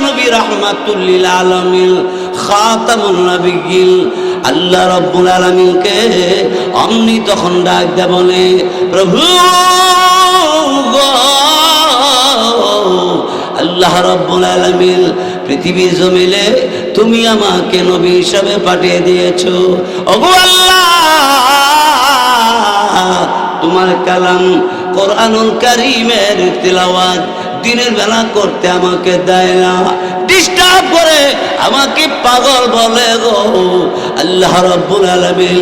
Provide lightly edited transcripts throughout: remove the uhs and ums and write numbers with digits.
নবী রাহমাতুল লিল আলামিন খাতামুন নবিয়্যিন আল্লাহ রাব্বুল আলামিনকে অমনি তখন ডাক দেয়া বলে, প্রভু গো, আল্লাহ রাব্বুল আলামিন পৃথিবীর জমিনে তুমি আমাকে নবী হিসাবে পাঠিয়ে দিয়েছো। ওগো আল্লাহ, তোমার কালাম কোরআনুল কারীমের তিলাওয়াত দিনের বেলা করতে আমাকে দেয় না, ডিস্টার্ব করে, আমাকে পাগল বলে গো। আল্লাহ রাব্বুল আলামিন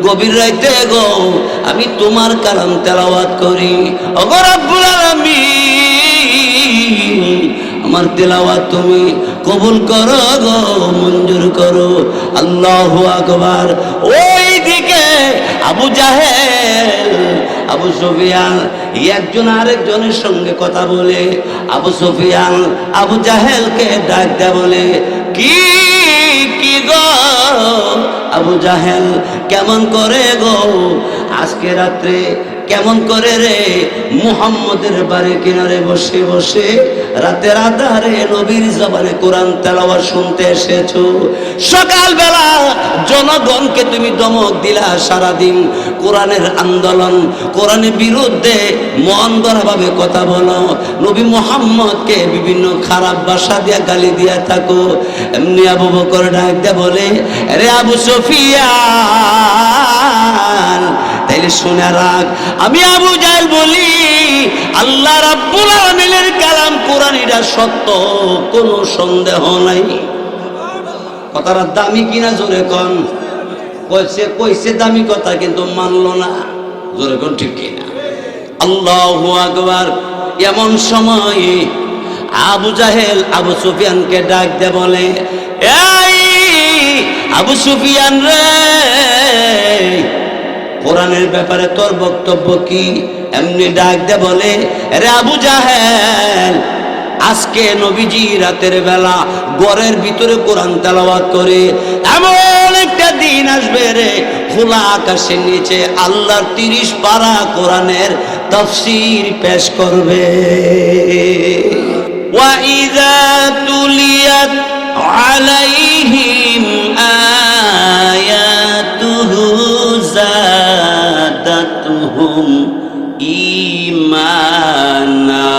গভীর রাতে গো আমি তোমার কালাম তেলাওয়াত করি। ওগো রাব্বুল আলামিন, আমার তেলাওয়াত তুমি কবুল করো গো, মঞ্জুর করো। আল্লাহু আকবার। ওই দিকে আবু জাহেল, আবু সুফিয়ান একজন আরেকজনের সঙ্গে কথা বলে, আবু সুফিয়ান আবু জাহেলকে ডাক দেয়া বলে, কি কি গো আবু জাহেল, কেমন করে গো আজকে রাত্রে কেমন করে রে মুহাম্মদের বাড়ির কিনারে বসে বসে রাতের আধারে নবীর জবানে কোরআন তেলাওয়াত শুনতে এসেছো? সকালবেলা জনগণকে তুমি দমক দিলা, সারাদিন কোরআনের আন্দোলন, কোরআনের বিরুদ্ধে মন গড়াভাবে কথা বলো, নবী মুহাম্মদকে বিভিন্ন খারাপ ভাষা দিয়া গালি দিয়া থাকো। এমনি আবু বকর ডাক দেয়া বলে, রে আবু সুফিয়ান, তাইলে শুনে রাখ, আমি আবু জাহেল বলি আল্লাহ রাব্বুল আলামিনের কালাম কোরআন, এটা সত্য, কোনো সন্দেহ নাই। কথাটা দামি কিনা জোরে কন। কইছে দামি কথা, কিন্তু মানলো না। জোরে কন ঠিক কিনা? আল্লাহু আকবার। এমন সময় আবু জাহেল আবু সুফিয়ানকে ডাক দে বলে, এই আবু সুফিয়ান রে, কোরআনের ব্যাপারে তোর বক্তব্য কি? এমনি ডাক দে বলে, রে আবু জাহেল, আজকে নবীজি রাতের বেলা ঘরের ভিতরে কোরআন তেলাওয়াত করে, এমন একটা দিন আসবে রে, খোলা আকাশের নিচে আল্লাহর 30 পারা কোরআনের তাফসীর পেশ করবে। ওয়া ইযা তুলিয়াত আলাইহিম আয়াতুহু যাদাতুহুম ঈমানা।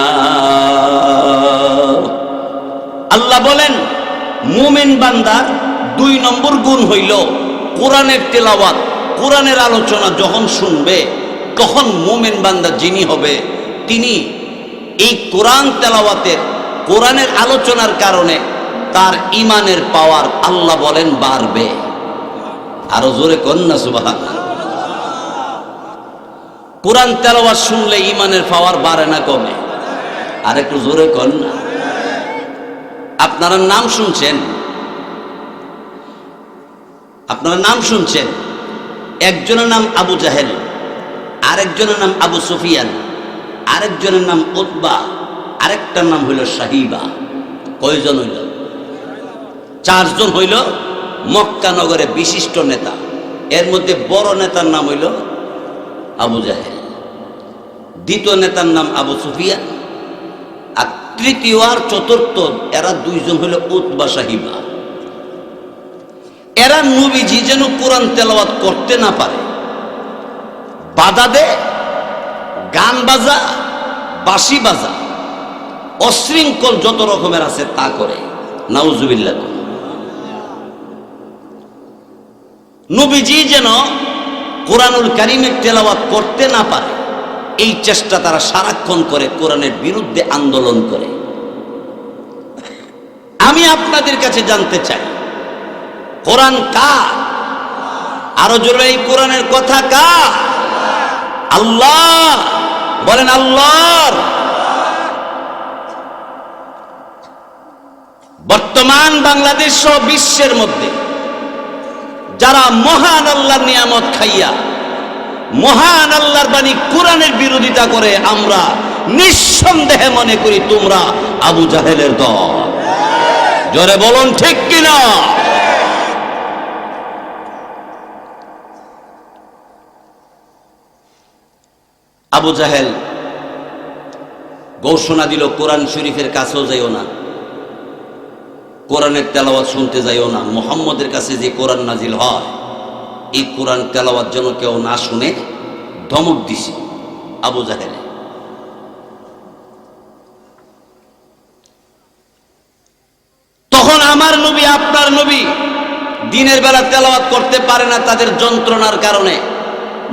আল্লাহ বলেন, মুমিন বান্দার 2 নম্বর গুণ হইল কোরআনের তেলাওয়াত, কোরআনের আলোচনা যখন শুনবে, তখন মুমিন বান্দা যিনি হবে, তিনি এই কোরআন তেলাওয়াতের, কোরআনের আলোচনার কারণে তার ঈমানের পাওয়ার আল্লাহ বলেন বাড়বে। আরো জোরে কন না সুবহানাল্লাহ। কোরআন তেলাওয়াত শুনলে ঈমানের পাওয়ার বাড়ে না কমে? আর একটু জোরে কন না। আপনারা নাম শুনছেন, আপনারা নাম শুনছেন, একজনের নাম আবু জাহেল, আরেকজনের নাম আবু সুফিয়ান, আরেকজনের নাম উতবা, আরেকটার নাম হইল সাহিবা। কয়জন হইল? 4 জন হইল মক্কা নগরে বিশিষ্ট নেতা। এর মধ্যে বড় নেতার নাম হইল আবু জাহেল, দ্বিতীয় নেতার নাম আবু সুফিয়ান, আর তৃতীয় আর চতুর্থ এরা 2 জন হইল উতবা সাহিবা। এরা নবীজি যেন কোরআন তেলাওয়াত করতে না পারে বাধা দেয়, গান বাজা, বাঁশি বাজা, অশৃঙ্খল যত রকমের আছে তা করে। নাউজুবিল্লাহ। নবীজি যেন কোরআনুল কারীমের তেলাওয়াত করতে না পারে, এই চেষ্টা তারা সারাক্ষণ করে, কোরআনের বিরুদ্ধে আন্দোলন করে। আমি আপনাদের কাছে জানতে চাই, কোরআন কার? আরো জোরে, এই কোরআনের কথা কার? আল্লাহ। বলেন আল্লাহর। বর্তমান বাংলাদেশ সহ বিশ্বের মধ্যে যারা মহান আল্লাহর নিয়ামত খাইয়া মহান আল্লাহর বাণী কোরআনের বিরোধিতা করে, আমরা নিঃসন্দেহে মনে করি তোমরা আবু জাহেলের দল। জোরে বলুন ঠিক কিনা? আবু জাহেল ঘোষণা দিল, কোরআন শরীফের কাছেও যাইও না, কোরআনের তেলাওয়াত শুনতে যাইও না। মুহাম্মদের কাছে যে কোরআন নাজিল হয়, এই কোরআন তেলাওয়াত যেন কেউ না শুনে ধমক দিছে আবু জাহেলে। তখন আমার নবী, আপনার নবী দিনের বেলা তেলাওয়াত করতে পারে না তাদের যন্ত্রণার কারণে।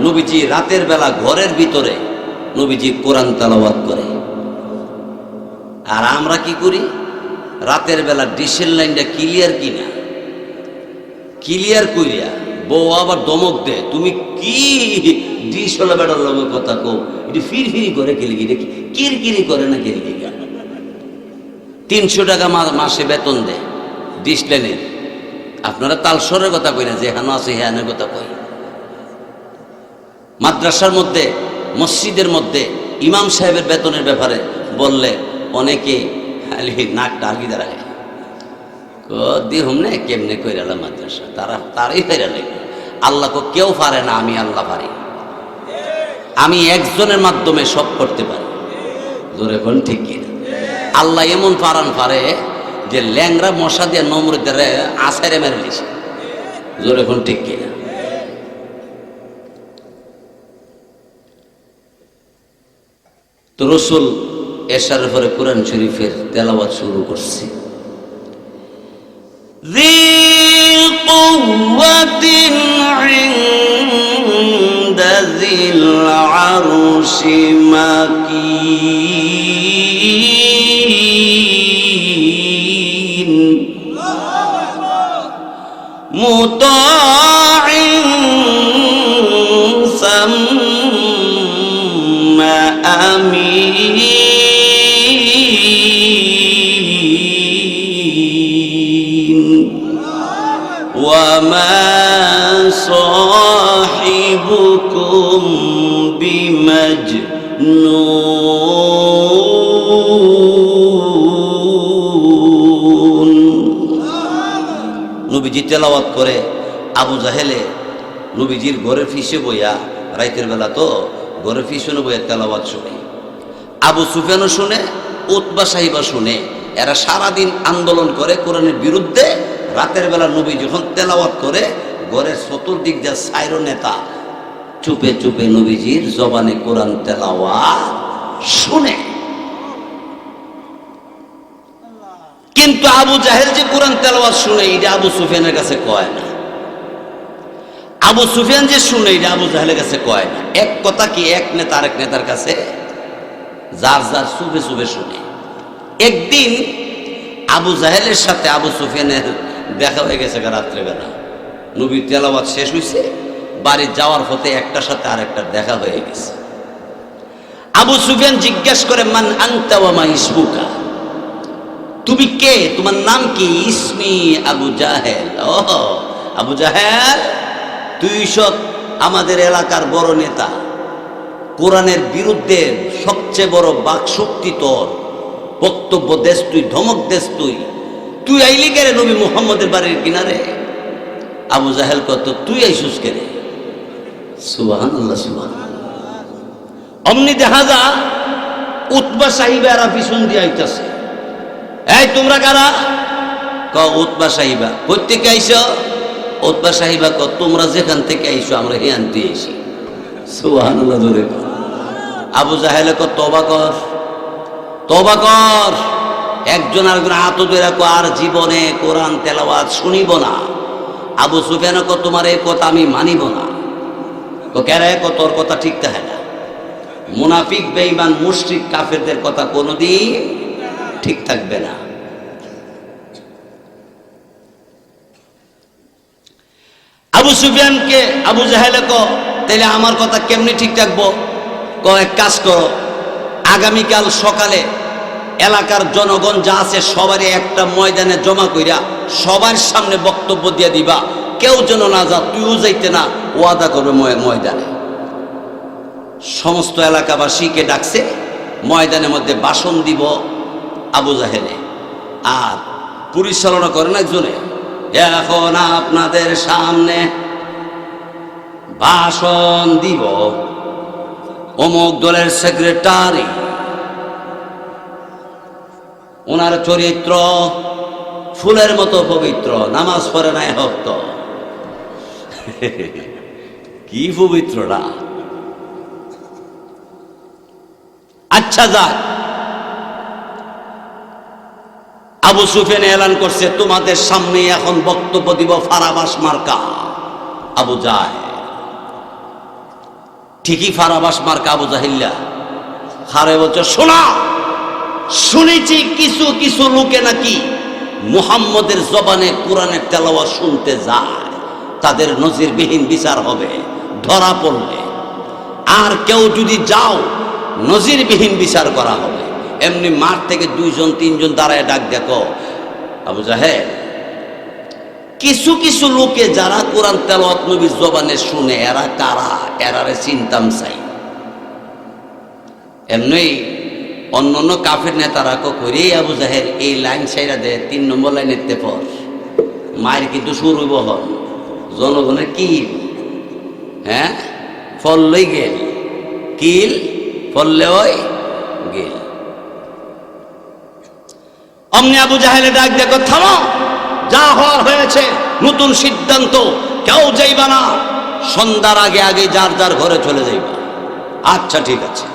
নবীজি রাতের বেলা ঘরের ভিতরে নবীজি কোরআন তেলাওয়াত করে। আর আমরা কি করি? রাতের বেলা ডিশের লাইনটা ক্লিয়ার কিনা, ক্লিয়ার কইরা বউ আবার দমক দেয়, তুমি কি ডিশ হলো বেটার লগে কথা কো, এটি ফিরফিরি করে গেলি, কিরকিরি করে না গেলি। 300 টাকা মাসে বেতন দেয় ডিশ লাইনের। আপনারা তালসরের কথা কই না, যে হেন আছে হেনের কথা কই। মাদ্রাসার মধ্যে, মসজিদের মধ্যে ইমাম সাহেবের বেতনের ব্যাপারে বললে অনেকে নাকটা আগিয়ে দাঁড়ায়, দিহুম না কেমনে কইরালা মাদ্রাসা, তারাই ফেরালে। আল্লাহ কেউ পারে না, আমি আল্লাহ পারি। আমি একজনের মাধ্যমে সব করতে পারি। জোরে কোন ঠিক কিনা? আল্লাহ এমন পারে যে ল্যাংরা মশা দিয়ে নমরুদের আছাড়ে মেরে দিয়েছে। জোরে কোন ঠিক কিনা? তো রসুল এশার পরে কোরআন শরীফের তেলাওয়াত শুরু করছে। ذي قوة عند ذي العرش مكين مطاع ثم أمين وما صاحبكم بمجنون। নবীজি তেলাওয়াত করে, আবু জাহেলে নবীজির ঘরের ফিসে বইয়া, রাতের বেলা তো ঘরের পিছনে বইয়া তেলাওয়াত শুনে। আবু সুফিয়ানও শুনে, উতবা সাহিবা শুনে। এরা সারাদিন আন্দোলন করে কোরআনের বিরুদ্ধে। রাতের বেলা নবী যখন তেলাওয়াত করে, ঘরের চতুর্দিক যা সাইরো নেতা চুপে চুপে নবীজির জবানে কোরআন তেলাওয়াত শুনে। কিন্তু আবু জাহেল যে কোরআন তেলাওয়াত শুনে, এটা আবু সুফিয়ানের কাছে কয় না। আবু সুফিয়ান যে শুনে, এটা আবু জাহেলের কাছে কয় না। এক কথা কি, এক নেতা আরেক নেতার কাছে যার যার চুপে চুপে শুনে। একদিন আবু জাহেলের সাথে আবু সুফিয়ানের দেখা হয়ে গেছে রাত্রেবেলা। নবীর তেলাওয়াত শেষ হয়েছে, বাড়ি যাওয়ার পথে একটার সাথে আরেকটার দেখা হয়ে গেছে। আবু সুফিয়ান জিজ্ঞাসা করে, মান আনতা ওয়া মা ইসমুকা, তুমি কে, তোমার নাম কি? ইসমি আবু জাহেল। ও আবু জাহেল, তুই সব আমাদের এলাকার বড় নেতা, কোরআনের বিরুদ্ধে সবচেয়ে বড় বাকশক্তি তোর, বক্তব্য দেশ তুই, ধমক দেশ তুই। তুই আইলি কেরে নবী মুহাম্মদের বাড়ির কিনারে? আবু জাহেল কত, তুই আইসুস কেরে? সুবহানাল্লাহ, সুবহানাল্লাহ। অমনি দেখা যা উতবা সাহিবা পিছন দিয়ে আইতাছে। এই তোমরা কারা? ক উতবা সাহিবা। কই থেকে আইছো? উতবা সাহিবা ক তোমরা যেখান থেকে আইছো আমরা হেয়ান দিয়ে আইছি। সুবহানাল্লাহ জোরে। আবু জাহেল ক তওবা কর, তওবা কর। একজন আরেকজন হাত ধরে কো আর জীবনে কোরআন তেলাওয়াত শুনিব না। আবু সুফিয়ান ক তোমার এই কথা আমি মানিব না। ক কেরে? ক তোর কথা ঠিক থাকে না। মুনাফিক, বেঈমান, মুশরিক, কাফেরদের কথা কোনোদিন ঠিক থাকবে না। আবু সুফিয়ানকে আবু জাহেল ক তাইলে আমার কথা কেমনি ঠিক থাকবো? ক এক কাজ করো, আগামীকাল সকালে এলাকার জনগণ যা আছে সবারই একটা ময়দানে জমা কইরা সবার সামনে বক্তব্য দিয়ে দিবা, কেউ যেন না যা, তুইও যাইতে না, ওয়াদা করবে ময়দানে। সমস্ত এলাকাবাসীকে ডাকছে, ময়দানের মধ্যে ভাষণ দিব আবু জাহেলে, আর পরিচালনা করেন একজনে। এখন আপনাদের সামনে ভাষণ দিব অমুক দলের সেক্রেটারি, ওনার চরিত্র ফুলের মতো পবিত্র, নামাজ পড়ে নাই ভক্ত। কি পবিত্রটা! আচ্ছা যাক, আবু সুফিয়ান এলান করছে তোমাদের সামনে এখন বক্তব্য দিব ফারাবাস মার্কা। আবু জাহেল ঠিকই ফারাবাস মার্কা আবু জাহিল্লা হারে বলছে, শোনা, শুনেছি কিছু কিছু লোকে নাকি মুহাম্মদের জবানে কোরআনের তেলাওয়াত শুনতে যায়, তাদের নজিরবিহীন বিচার হবে ধরা পড়লে। আর কেউ যদি যাও নজিরবিহীন বিচার করা হবে। এমনি মাঠ থেকে 2-3 দাঁড়ায় ডাক দেখো, আবু জাহেল, কিছু কিছু লোকে যারা কোরআন তেলাওয়াত নবীর জবানে শুনে এরা কারা, এরারে চিন্তাম চাই। এমনি অন্য কাফের নেতারা করে আবু জাহেল এই লাইন সাইরা দে, 3 নম্বর লাইনের তেপর মায়ের কিন্তু শুরু বহন জনগণের কিল, হ্যাঁ ফললেই গেল, কিল ফললে ওই গেল। অমনি আবু জাহেলে ডাক দেখো, থামো, যা হওয়ার হয়েছে, নতুন সিদ্ধান্ত, কেউ যাইবা না, সন্ধ্যার আগে আগে যার যার ঘরে চলে যাইবা। আচ্ছা ঠিক আছে।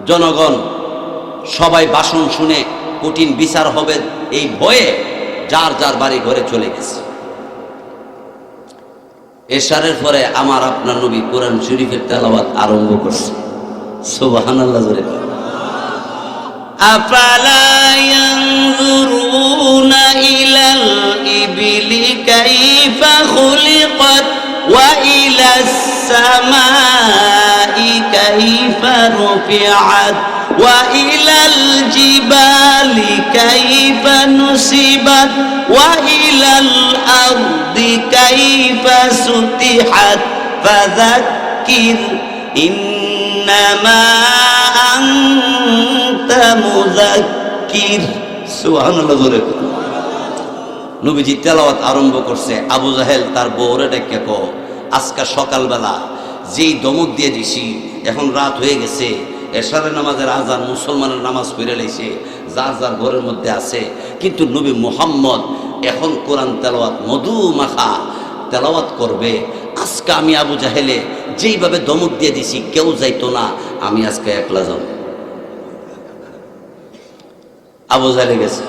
জনগণ সবাই ভাষণ শুনে কঠিন বিচার হবে এই ভয়ে যার যার বাড়ি ঘরে চলে গেছে। এশারের পরে আমার আপনার নবী কোরআন শরীফের তেলাওয়াত আরম্ভ করছে। সুবহানাল্লাহ জোরে বলেন। আফালা ইয়ানজুরুনা ইলাল ইবিলি কাইফা খুলিকাত ওয়া ইলাস সামাই কাইফা রুফিআত ওয়া ইলাল জিবালি কাইফা নুসিবাত ওয়া ইলাল আরদি কাইফা সুতিহাত ফাযাক্কির ইন্নামা আনতা মুযাক্কির। সুবহানাল্লাহ জোরে বলেন। নবীজি তেলাওয়াত আরম্ভ করছে। আবু জাহেল তার বউরে ডেকে কো, আজকে সকালবেলা যেই দমক দিয়ে দিছি, এখন রাত হয়ে গেছে, এশারের নামাজের আজান, মুসলমানের নামাজ পড়ে লাইছে, যার যার ঘরের মধ্যে আছে, কিন্তু নবী মুহাম্মদ এখন কোরআন তেলাওয়াত মধু মাখা তেলাওয়াত করবে। আজকে আমি আবু জাহেলে যেইভাবে দমক দিয়ে দিছি কেউ যাইতো না, আমি আজকে একলা যাব। আবু জাহেলে গেছে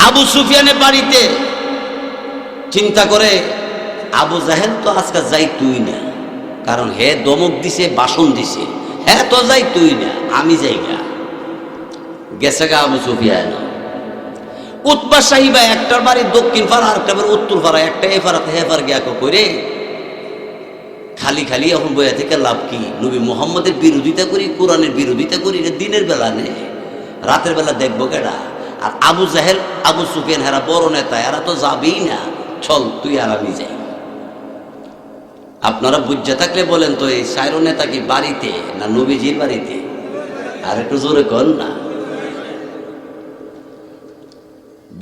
আবু সুফিয়ানের বাড়িতে, চিন্তা করে আবু জাহেল তো আজকে যাইতই না, কারণ হে দমক দিছে, বাসন দিছে, হ্যাঁ তো যাইতই না, আমি যাই না। গেছে গা আবু সুফিয়ান। উতবা সাহিবা একটার বাড়ি দক্ষিণ পাড়া, আর একটা বাড়ি উত্তর পাড়া, একটা এ পাড়াতে হে পাড়া গিয়া করে খালি খালি এখন বইয়া থেকে লাভ কি? নবী মুহাম্মদের বিরোধিতা করি, কোরআনের বিরোধিতা করি, দিনের বেলা নেই, রাতের বেলা দেখবো কেডা? আর আবু জাহেল আবু সুফিয়ান হেরা বড় নেতা, এরা তো যাবেই না, চল তুই আর আমি যাই। আপনারা বুঝে থাকলে বলেন তো, এই সাইরো নেতা কি বাড়িতে না নবীজির বাড়িতে? আর একটু জোরে কর না।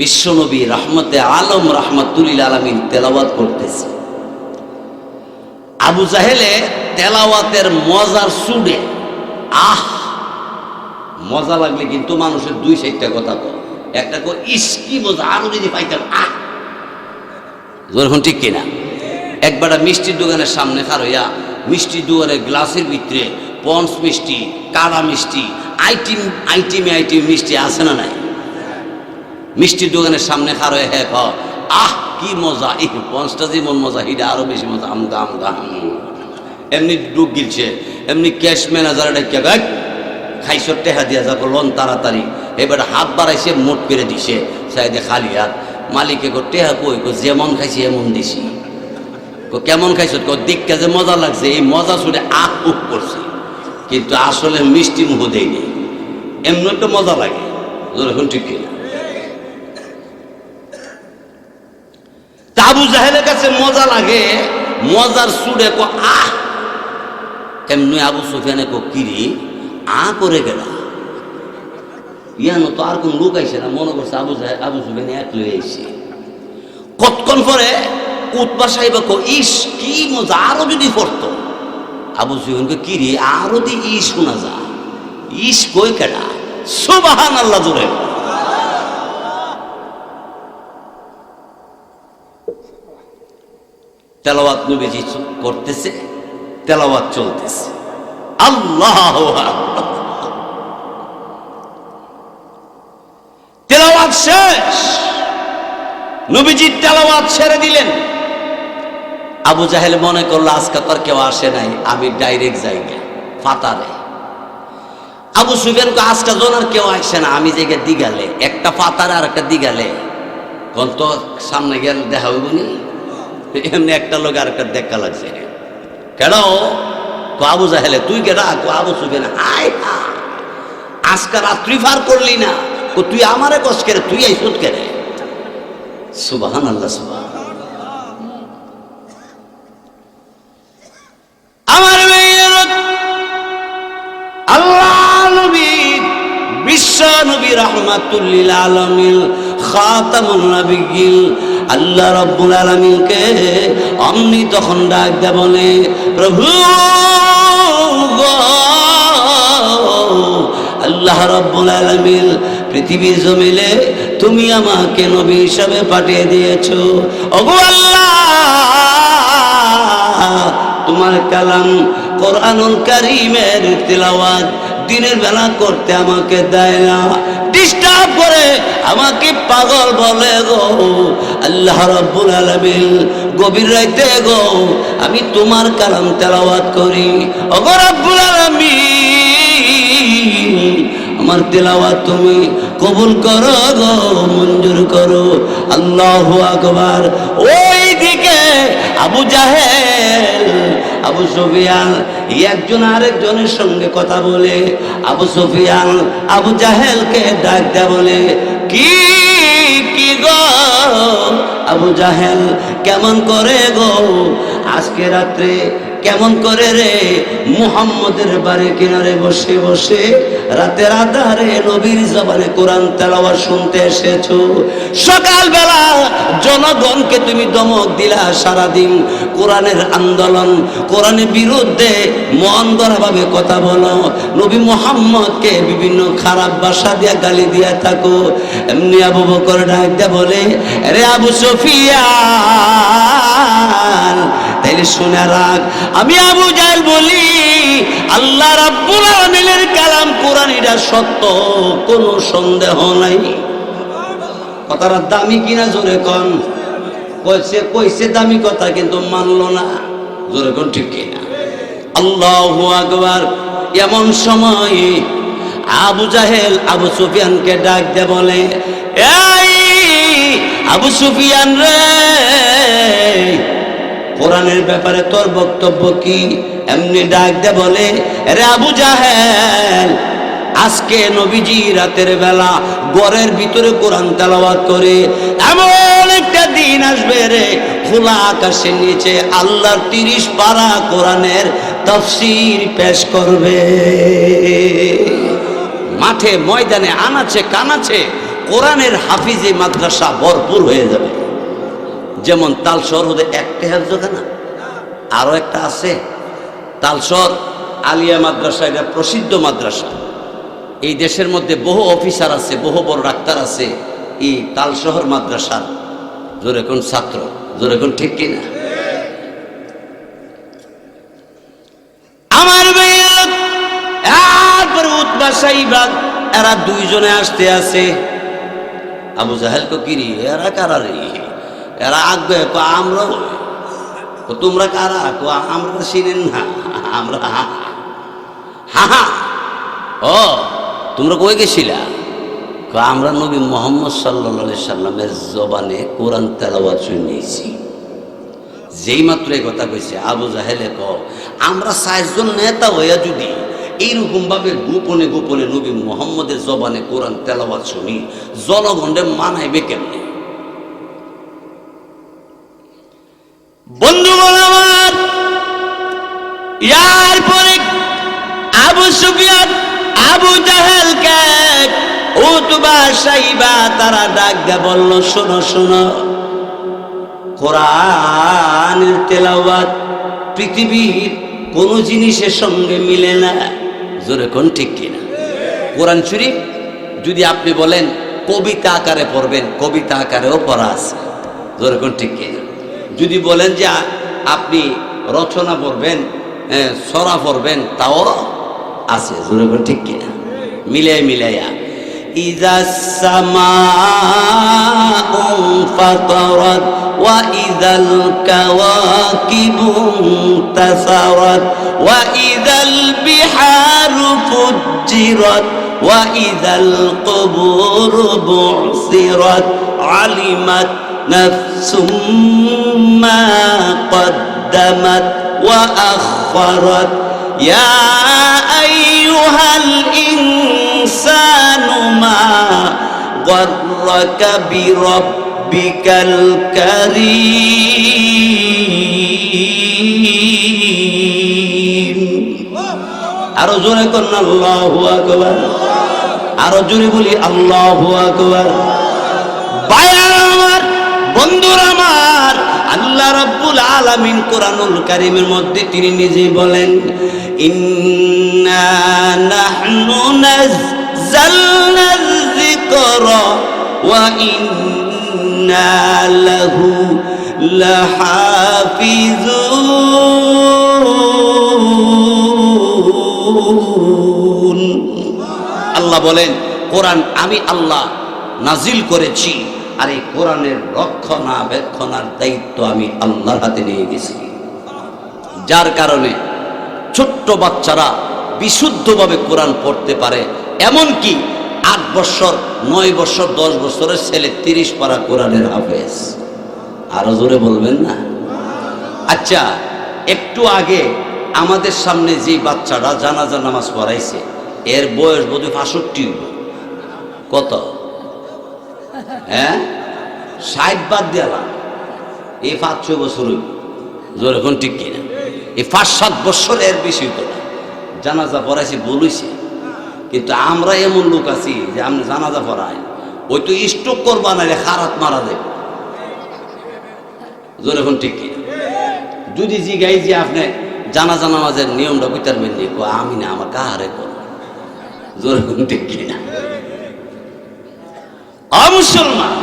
বিশ্ব নবী রহমতে আলম রাহমাতুল আলামিন তেলাওয়াত করতেছে। আবু জাহেলে তেলাওয়াতের মজার সুডে মজা লাগলে কিন্তু মানুষের 2-4টা কথা কয়। একটা কো ইস কি মজা, আরো যদি পাইতাম যখন, ঠিক কিনা? একবার মিষ্টির দোকানের সামনে খারইয়া মিষ্টির দোকানের গ্লাসের ভিতরে পঞ্চ মিষ্টি, কাড়া মিষ্টি, আইটিমে মিষ্টি আছে না নাই? মিষ্টির দোকানের সামনে খারইয়া হ্যাঁ কি মজা, এই পঞ্চটা যেমন মজা, হিডা আরো বেশি মজা, আমগা আমগা। এমনি ডুব গিলছে, এমনি ক্যাশ ম্যানেজার ডাক্কা খাইছ টেহা দিয়া যাবো লোন তাড়াতাড়ি। এবার হাত বাড়াইছে, মোট করে দিছে, সাইডে খালি হাত। মালিকে কো টেহা কই? কো যেমন খাইছি এমন দিছি। কো কেমন খাইছ? কো দেখতে যে মজা লাগছে, এই মজা শুনে উপ করছে, কিন্তু আসলে মিষ্টি মুহ দেয়নি, এমন একটা মজা লাগে। এখন ঠিক কিনা? আবু জাহেলের কাছে মজা লাগে, মজার সুরে কো এমনি আবু সুফিয়ানে কো কিরি করে গেলা ইয়ানো তো আর কোন লোক আইসে না, মনে করছে আবু সুফিয়ান এক লয়ে আইছে। কতক্ষণ পরে উতবা সাহেব কো ইস কি মজা, আরো যদি পড়তো। আবু সুফিয়ানকে কিরি আরো দি ইস শোনা যা, ইস কই কেডা? সুবহানাল্লাহ জোরে। তেলাওয়াত নবীজি করতেছে, তেলাওয়াত চলতেছে। আল্লাহু আকবার। তেলাওয়াত শেষ, নবীজি তেলাওয়াত ছেড়ে দিলেন। আবু জাহেল মনে করলো আজকে তোর কেউ আসে নাই, আমি ডাইরেক্ট যাই না ফাতারে। আবু সুফিয়ানকে আজকে জোনার কেউ আসে না, আমি জায়গা দিগালে, একটা ফাতারে আর একটা দিগালে, কোন তো সামনে গেল দেখা হইব নি, এমনি একটা লোক আর একটা দেখা লাগছে। কেন তো আবু জাহেলে তুই কেডা? আবু সুফিয়ান, হাই আজকে রাত্রি পার করলি না, তুই আমারে কষ্ট করে, তুই আইসুত কেন? সুবহানাল্লাহ, সুবহানাল্লাহ। আমার আল্লাহ নবী, বিশ্ব নবী, রাহমাতুল লিল আলামিন, খাতামুন নবিয়্যিন, আল্লাহ রাব্বুল আলামিনকে অমনি তখন ডাক দেয়া বলে, প্রভু গো, আল্লাহ রাব্বুল আলামিন পৃথিবীর জমিনে তুমি আমাকে নবী হিসাবে পাঠিয়ে দিয়েছো। ওগো আল্লাহ, তোমার কালাম কোরআনুল কারীমের তিলাওয়াত দিনের বেলা করতে আমাকে দেয় না, ডিস্টার্ব করে, আমাকে পাগল বলে গো। আল্লাহ রাব্বুল আলামিন গভীর রাতে গো আমি তোমার কালাম তেলাওয়াত করি। ওগো রাব্বুল আলামিন, আমার তেলাওয়াত তুমি কবুল করো গো, মঞ্জুর করো। আল্লাহু আকবার। ওই দিকে আবু জাহেল, আবু সুফিয়ান একজন আরেকজনের সঙ্গে কথা বলে, আবু সুফিয়ান আবু জাহেলকে ডাক দেয়া বলে, কি কি গো আবু জাহেল, কেমন করে গো আজকে রাত্রে কেমন করে রে মুহাম্মদের বাড়ির কিনারে বসে বসে রাতের আধারে নবীর জবানে কোরআন তেলাওয়াত শুনতে এসেছো? সকালবেলা জনগণকে তুমি দমক দিলা, সারাদিন কোরআনের আন্দোলন, কোরআনের বিরুদ্ধে মন গড়াভাবে কথা বলো, নবী মুহাম্মদকে বিভিন্ন খারাপ ভাষা দিয়া গালি দিয়া থাকো। এমনি আবু বকর ডাক দিয়া বলে, রে আবু সুফিয়ান, তাইলে শুনে রাখ, আমি আবু জাহেল বলি, আল্লাহ রাব্বুল আলামিনের কালাম কোরআন এটা সত্য, কোনো সন্দেহ নাই। কথাটা দামি কিনা জোরে কন। কইছে দামি কথা, কিন্তু মানলো না, জোরে কোন ঠিক কিনা? আল্লাহু আকবার। এমন সময় আবু জাহেল আবু সুফিয়ানকে ডাক দিয়ে বলে, এই আবু সুফিয়ান রে, কোরআনের ব্যাপারে তোর বক্তব্য কি? এমনি ডাক দিয়ে বলে, রে আবু জাহেল, আজকে নবীজি রাতের বেলা ঘরের ভিতরে কোরআন তেলাওয়াত করে, এমন একটা দিন আসবে রে, খোলা আকাশের নিচে আল্লাহর 30 পারা কোরআনের তাফসীর পেশ করবে। মাঠে ময়দানে আনাচে কানাচে কোরআনের হাফিজি মাদ্রাসা ভরপুর হয়ে যাবে। যেমন তালশহর হতে একটা হেফজখানা, আরো একটা আছে তালশহর আলিয়া মাদ্রাসা, এটা প্রসিদ্ধ মাদ্রাসা। এই দেশের মধ্যে বহু অফিসার আছে, বহু বড় ডাক্তার আছে এই তালশহর মাদ্রাসার জোরে কোন ছাত্র, জোরে কোন ঠিক কিনা? আমার এরপরে উতবা সাইবা এরা দুইজনে আসতে আছে। আবু জাহেল কো কিরি, এরা কারা রে? এরা আগে আমরা, তোমরা কারা? আমরা চিনেন না, আমরা হা। ও তোমরা কই গেছিলা? আমরা নবী মুহাম্মদ সাল্লাল্লাহু আলাইহি সাল্লামের জবানে কোরআন তেলাওয়াত শুনেছি। যেই মাত্র এই কথা কইছে আবু জাহেলে আমরা 4 জন নেতা হইয়া যদি এইরকম ভাবে গোপনে গোপনে নবী মুহাম্মদের জবানে কোরআন তেলাওয়াত শুনি, জনগণে মানাইবে কেমনে? বন্ধুগণ আমার, এরপরে আবু সুফিয়ান আবু জাহেলকে উতবা সাইবা তারা ডাক দিয়ে বলল, শোনো শোনো, কোরআনের তেলাওয়াত পৃথিবীর কোন জিনিসের সঙ্গে মিলে না, জোরে কোন ঠিক কিনা? কোরআন শরীফ যদি আপনি বলেন কবিতা আকারে পড়বেন, কবিতা আকারেও পড়া আছে, জোরে কোন ঠিক কিনা? যদি বলেন যে আপনি রচনা পড়বেন, সরা পড়বেন, তাও আছে। জোরে করে ঠিক কিনা? মিলাইয়া ইযা সামাউ ফাতারাত ওয়া ইযাল কাওয়াকিবু ইনতাসারাত ওয়া ইযাল বিহারু ফুজ্জিরাত ওয়া ইযাল কুবুরু বু'সিরাত আলিমাত নাফসুম মা قدمت وأخرت يا أيها الإنسان ما غرك بربك الكريم আরো জোরে করুন আল্লাহু আকবার, আরো জোরে বলি আল্লাহু আকবার। ভাইরা আমার, বন্ধুরা আমার, আল্লাহ রাব্বুল আলামিন কোরআনুল কারীমের মধ্যে তিনি নিজেই বলেন, ইন্না নাহনু নাযালনা যিকরা ওয়া ইন্না লাহু লাহাফিজুন। আল্লাহ বলেন, কোরআন আমি আল্লাহ নাজিল করেছি, আর এই কোরআনের রক্ষণাবেক্ষণার দায়িত্ব আমি আল্লাহর হাতে নিয়ে গেছি। যার কারণে ছোট্ট বাচ্চারা বিশুদ্ধভাবে কোরআন পড়তে পারে। এমনকি 8 বছর, 9 বছর, 10 বছরের ছেলে 30 পারা কোরআনের হাফেজ। আরো জোরে বলবেন না? আচ্ছা, একটু আগে আমাদের সামনে যে বাচ্চাটা জানাজা নামাজ পড়াইছে, এর বয়স বোধহয় 65। কত? হ্যাঁ, 60 বাদ দিলাম, এই 5-6 বছর জোর এখন ঠিক কিনা? এই 5-7 বছর এর বেশি তো না। জানাজা পড়াইছি বলেছে, কিন্তু আমরা এমন লোক আছি যে আমরা জানাজা পড়াই, ওই তো স্ট্রোক করবা না, খারাপ মারা দেবে। জোর এখন ঠিক কিনা? যদি জিগাই যে আপনি জানাজা নামাজের নিয়মটা বুঝতে নি, আমি না, আমার কাহারে কর। জোর এখন ঠিক কিনা? মুসলমান,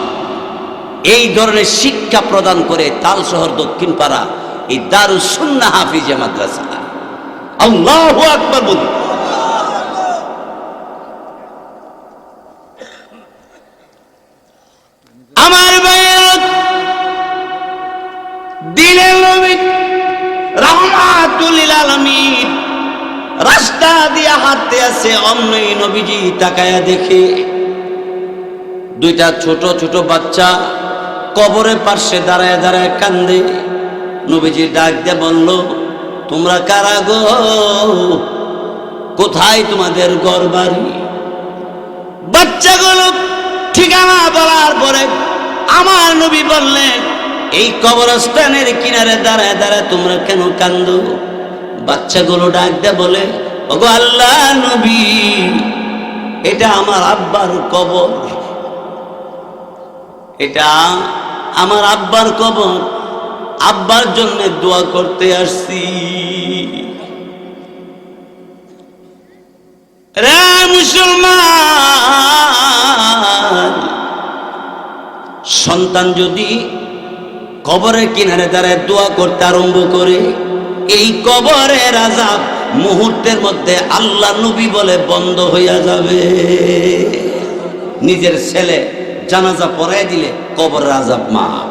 এই ধরনের শিক্ষা প্রদান করে তালশহর দক্ষিণ পাড়া এই দারুস সুন্নাহ হাফিজিয়া মাদ্রাসা। আল্লাহু আকবার বলি। আমার ভাইয়েরা, দিনের নবী রাহমাতুল লিল আলামিন রাস্তা দিয়ে হাঁটতে আছে, অন্য নবীজি তাকায়া দেখে দুইটা ছোট ছোট বাচ্চা কবরের পাশে দাঁড়ায় দাঁড়ায় কান্দে। নবীজি ডাক দিয়ে বলল, তোমরা কারা গো? কোথায় তোমাদের ঘর বাড়ি? বাচ্চাগুলো ঠিকানা বলার পরে আমার নবী বললেন, এই কবরস্থানের কিনারে দাঁড়ায় দাঁড়ায় তোমরা কেন কান্দো? বাচ্চাগুলো ডাক দিয়ে বলে, ওগো আল্লাহ নবী, এটা আমার আব্বার কবর, এটা আমার আব্বার কবর, আব্বার জন্য দোয়া করতে আসছি। রে মুসলমান, সন্তান যদি কবরের কিনারে দাঁড়ায় দোয়া করতে আরম্ভ করে, এই কবরের আযাব মুহূর্তের মধ্যে আল্লাহ নবী বলে বন্ধ হইয়া যাবে। নিজের ছেলে জানাজা পড়ায় দিলে কবরের আযাব মাফ।